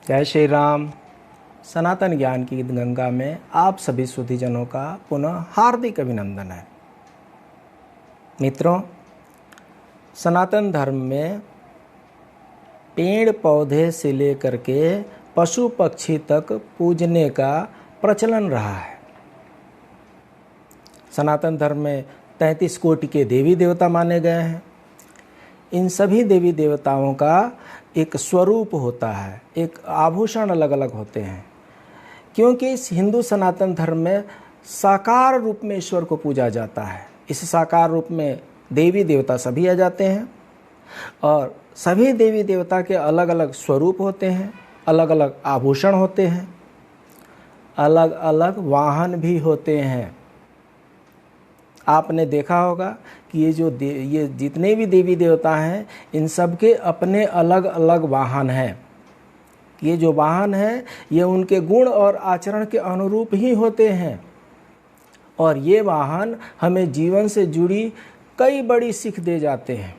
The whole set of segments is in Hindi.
जय श्री राम। सनातन ज्ञान की गंगा में आप सभी सुधीजनों का पुनः हार्दिक अभिनंदन है। मित्रों, सनातन धर्म में पेड़ पौधे से लेकर के पशु पक्षी तक पूजने का प्रचलन रहा है। सनातन धर्म में 33 कोटि के देवी देवता माने गए हैं। इन सभी देवी देवताओं का एक स्वरूप होता है, एक आभूषण अलग अलग होते हैं, क्योंकि इस हिंदू सनातन धर्म में साकार रूप में ईश्वर को पूजा जाता है। इस साकार रूप में देवी देवता सभी आ जाते हैं और सभी देवी देवता के अलग अलग स्वरूप होते हैं, अलग अलग आभूषण होते हैं, अलग अलग वाहन भी होते हैं। आपने देखा होगा कि ये जितने भी देवी देवता हैं, इन सब के अपने अलग अलग वाहन हैं। ये जो वाहन हैं, ये उनके गुण और आचरण के अनुरूप ही होते हैं और ये वाहन हमें जीवन से जुड़ी कई बड़ी सीख दे जाते हैं।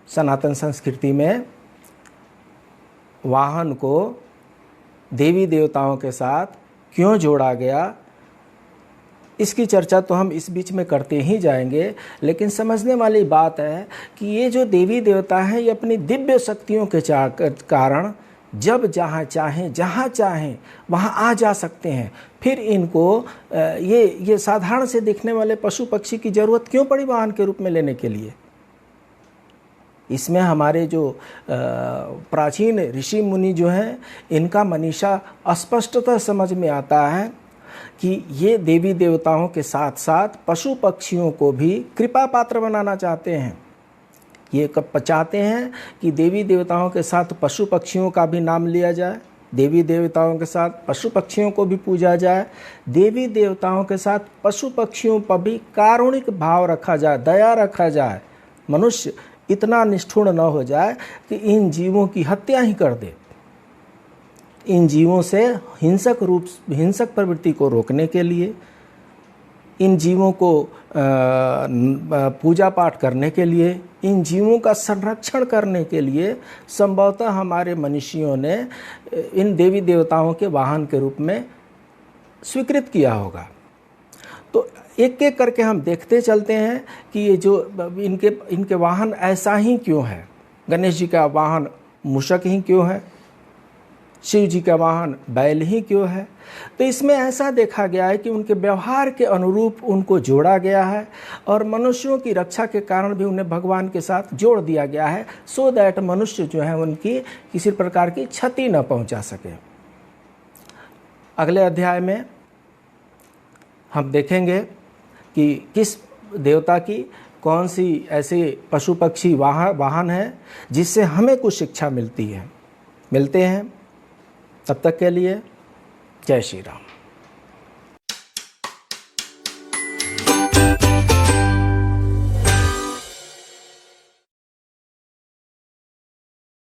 सनातन संस्कृति में वाहन को देवी देवताओं के साथ क्यों जोड़ा गया, इसकी चर्चा तो हम इस बीच में करते ही जाएंगे, लेकिन समझने वाली बात है कि ये जो देवी देवता हैं, ये अपनी दिव्य शक्तियों के कारण जब जहाँ चाहें वहाँ आ जा सकते हैं। फिर इनको ये साधारण से दिखने वाले पशु पक्षी की ज़रूरत क्यों पड़ी वाहन के रूप में लेने के लिए? इसमें हमारे जो प्राचीन ऋषि मुनि जो हैं, इनका मनीषा स्पष्टतः समझ में आता है कि ये देवी देवताओं के साथ साथ पशु पक्षियों को भी कृपा पात्र बनाना चाहते हैं। ये कब चाहते हैं कि देवी देवताओं के साथ पशु पक्षियों का भी नाम लिया जाए, देवी देवताओं के साथ पशु पक्षियों को भी पूजा जाए, देवी देवताओं के साथ पशु पक्षियों पर भी कारुणिक भाव रखा जाए, दया रखा जाए। मनुष्य इतना निष्ठुर न हो जाए कि इन जीवों की हत्या ही कर दे। इन जीवों से हिंसक प्रवृत्ति को रोकने के लिए, इन जीवों को पूजा पाठ करने के लिए, इन जीवों का संरक्षण करने के लिए संभवतः हमारे मनीषियों ने इन देवी देवताओं के वाहन के रूप में स्वीकृत किया होगा। तो एक एक करके हम देखते चलते हैं कि ये जो इनके वाहन ऐसा ही क्यों है। गणेश जी का वाहन मूषक ही क्यों है? शिव जी का वाहन बैल ही क्यों है? तो इसमें ऐसा देखा गया है कि उनके व्यवहार के अनुरूप उनको जोड़ा गया है और मनुष्यों की रक्षा के कारण भी उन्हें भगवान के साथ जोड़ दिया गया है, सो दैट मनुष्य जो है उनकी किसी प्रकार की क्षति न पहुंचा सके। अगले अध्याय में हम देखेंगे कि किस देवता की कौन सी ऐसे पशु पक्षी वाहन है जिससे हमें कुछ शिक्षा मिलती है। मिलते हैं, तब तक के लिए जय श्री राम।